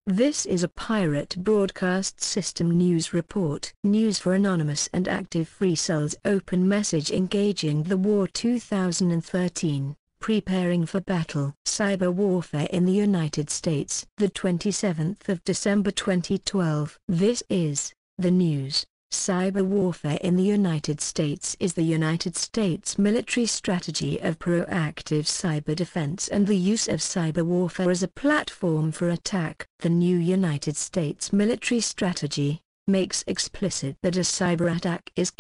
This is a pirate broadcast system news report. News for anonymous and active free cells. Open message engaging the war 2013. Preparing for battle. Cyber warfare in the United States. The 27th of December 2012. This is the news. Cyber warfare in the United States is the United States military strategy of proactive cyber defense and the use of cyber warfare as a platform for attack. The new United States military strategy makes explicit that a cyber attack is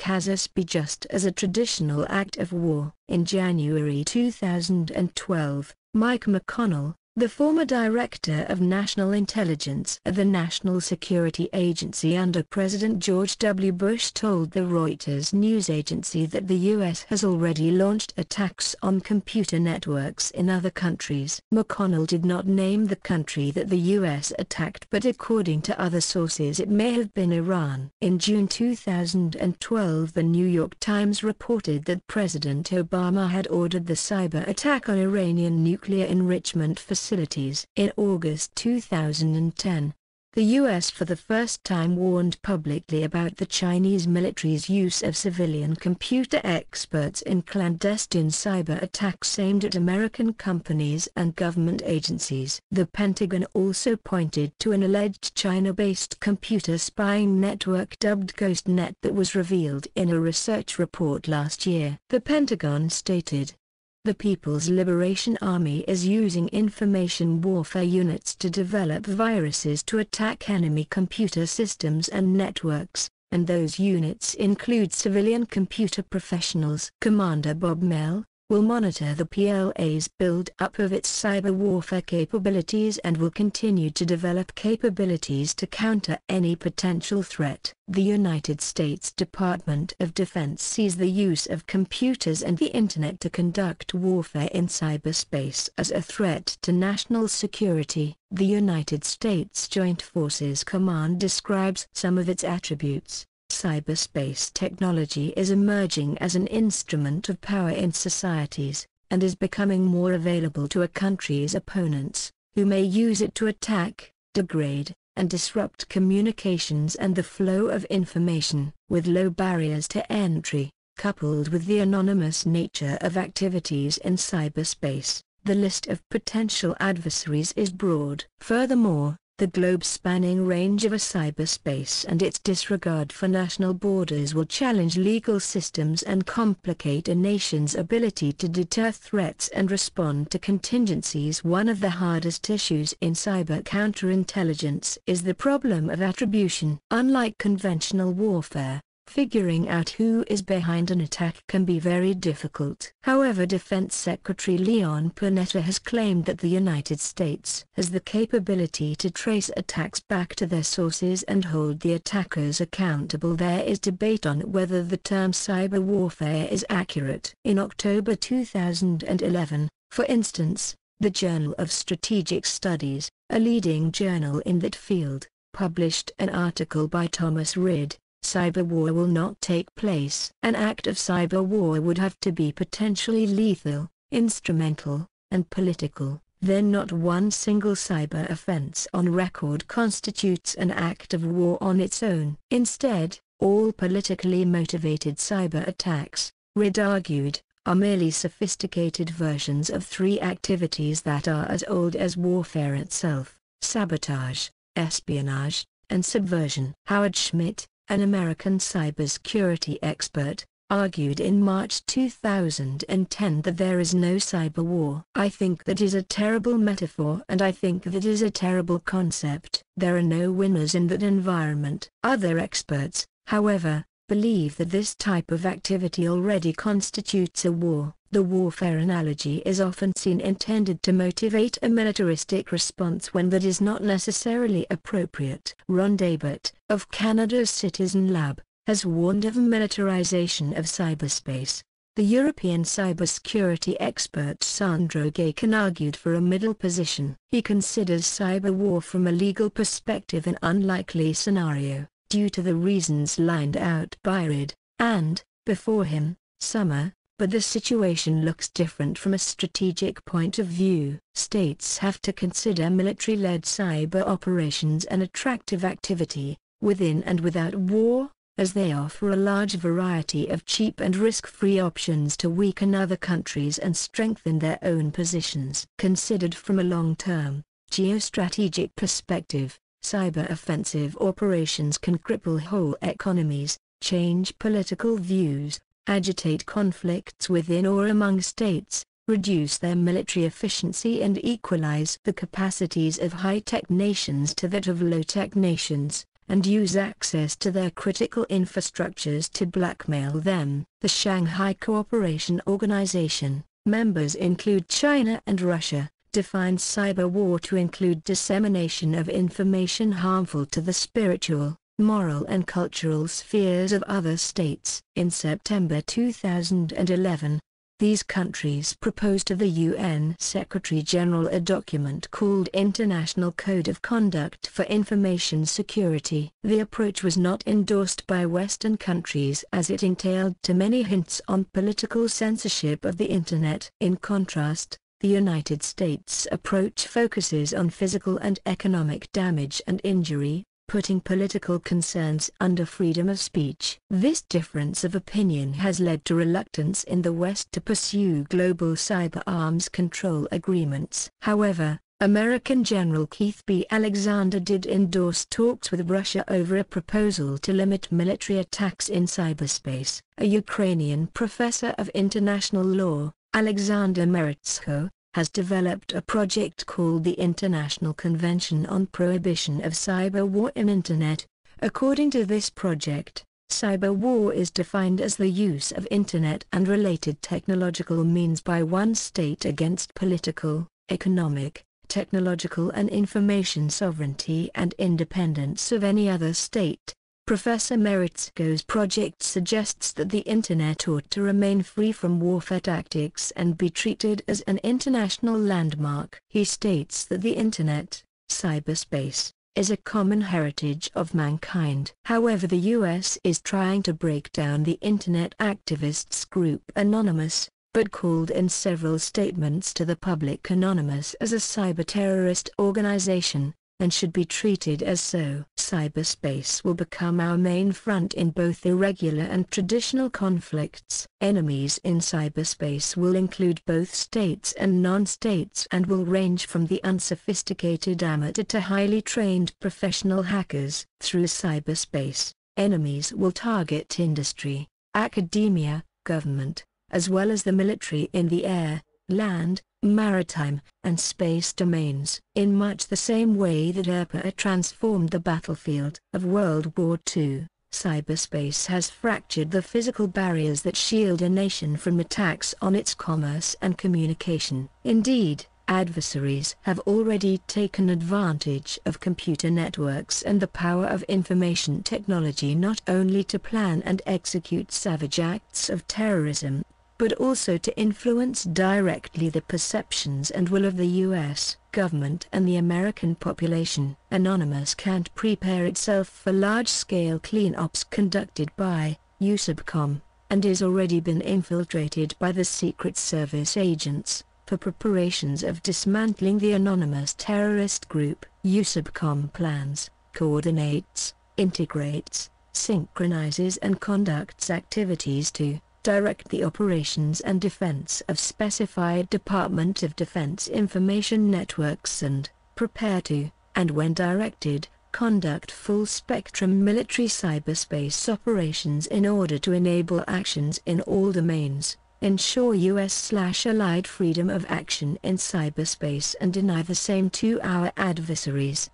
just as a traditional act of war. In January 2012, Mike McConnell, the former Director of National Intelligence at the National Security Agency under President George W. Bush, told the Reuters news agency that the U.S. has already launched attacks on computer networks in other countries. McConnell did not name the country that the U.S. attacked, but according to other sources it may have been Iran. In June 2012, the New York Times reported that President Obama had ordered the cyber attack on Iranian nuclear enrichment facilities. In August 2010, the U.S. for the first time warned publicly about the Chinese military's use of civilian computer experts in clandestine cyber attacks aimed at American companies and government agencies. The Pentagon also pointed to an alleged China-based computer spying network dubbed GhostNet that was revealed in a research report last year. The Pentagon stated, "The People's Liberation Army is using information warfare units to develop viruses to attack enemy computer systems and networks, and those units include civilian computer professionals." Commander Bob Mell will monitor the PLA's build-up of its cyber warfare capabilities and will continue to develop capabilities to counter any potential threat. The United States Department of Defense sees the use of computers and the Internet to conduct warfare in cyberspace as a threat to national security. The United States Joint Forces Command describes some of its attributes. Cyberspace technology is emerging as an instrument of power in societies, and is becoming more available to a country's opponents, who may use it to attack, degrade, and disrupt communications and the flow of information. With low barriers to entry, coupled with the anonymous nature of activities in cyberspace, the list of potential adversaries is broad. Furthermore, the globe-spanning range of a cyberspace and its disregard for national borders will challenge legal systems and complicate a nation's ability to deter threats and respond to contingencies. One of the hardest issues in cyber counterintelligence is the problem of attribution. Unlike conventional warfare, figuring out who is behind an attack can be very difficult. However, Defense Secretary Leon Panetta has claimed that the United States has the capability to trace attacks back to their sources and hold the attackers accountable. There is debate on whether the term cyber warfare is accurate. In October 2011, for instance, the Journal of Strategic Studies, a leading journal in that field, published an article by Thomas Reid, "Cyber war will not take place." An act of cyber war would have to be potentially lethal, instrumental, and political. Then not one single cyber offense on record constitutes an act of war on its own. Instead, all politically motivated cyber attacks, Reid argued, are merely sophisticated versions of three activities that are as old as warfare itself: sabotage, espionage, and subversion. Howard Schmidt, an American cybersecurity expert, argued in March 2010 that there is no cyber war. "I think that is a terrible metaphor, and I think that is a terrible concept. There are no winners in that environment." Other experts, however, believe that this type of activity already constitutes a war. The warfare analogy is often seen intended to motivate a militaristic response when that is not necessarily appropriate. Ron Daybert, of Canada's Citizen Lab, has warned of militarization of cyberspace. The European cybersecurity expert Sandro Gacan argued for a middle position. He considers cyber war from a legal perspective an unlikely scenario, due to the reasons lined out by Reid, and, before him, Summer, But the situation looks different from a strategic point of view. States have to consider military-led cyber operations an attractive activity, within and without war, as they offer a large variety of cheap and risk-free options to weaken other countries and strengthen their own positions. Considered from a long-term, geostrategic perspective, cyber-offensive operations can cripple whole economies, change political views, agitate conflicts within or among states, reduce their military efficiency and equalize the capacities of high-tech nations to that of low-tech nations, and use access to their critical infrastructures to blackmail them. The Shanghai Cooperation Organization, members include China and Russia, defines cyber war to include dissemination of information harmful to the spiritual, moral and cultural spheres of other states. In September 2011, these countries proposed to the UN Secretary-General a document called International Code of Conduct for Information Security. The approach was not endorsed by Western countries as it entailed too many hints on political censorship of the Internet. In contrast, the United States' approach focuses on physical and economic damage and injury, putting political concerns under freedom of speech. This difference of opinion has led to reluctance in the West to pursue global cyber arms control agreements. However, American General Keith B. Alexander did endorse talks with Russia over a proposal to limit military attacks in cyberspace. A Ukrainian professor of international law, Alexander Meritsko, has developed a project called the International Convention on Prohibition of Cyber War in Internet. According to this project, cyber war is defined as the use of Internet and related technological means by one state against political, economic, technological and information sovereignty and independence of any other state. Professor Meritsko's project suggests that the Internet ought to remain free from warfare tactics and be treated as an international landmark. He states that the Internet, cyberspace, is a common heritage of mankind. However, the US is trying to break down the Internet activists group Anonymous, but called in several statements to the public Anonymous as a cyber-terrorist organization, and should be treated as so. Cyberspace will become our main front in both irregular and traditional conflicts. Enemies in cyberspace will include both states and non-states and will range from the unsophisticated amateur to highly trained professional hackers. Through cyberspace, enemies will target industry, academia, government, as well as the military in the air, land, maritime, and space domains. In much the same way that ERPA transformed the battlefield of World War II, cyberspace has fractured the physical barriers that shield a nation from attacks on its commerce and communication. Indeed, adversaries have already taken advantage of computer networks and the power of information technology not only to plan and execute savage acts of terrorism, but also to influence directly the perceptions and will of the U.S. government and the American population. Anonymous can't prepare itself for large-scale clean-ups conducted by USABCOM, and is already been infiltrated by the Secret Service agents, for preparations of dismantling the anonymous terrorist group. USABCOM plans, coordinates, integrates, synchronizes and conducts activities to direct the operations and defense of specified Department of Defense information networks and, prepare to, and when directed, conduct full-spectrum military cyberspace operations in order to enable actions in all domains, ensure US/allied freedom of action in cyberspace and deny the same to our adversaries.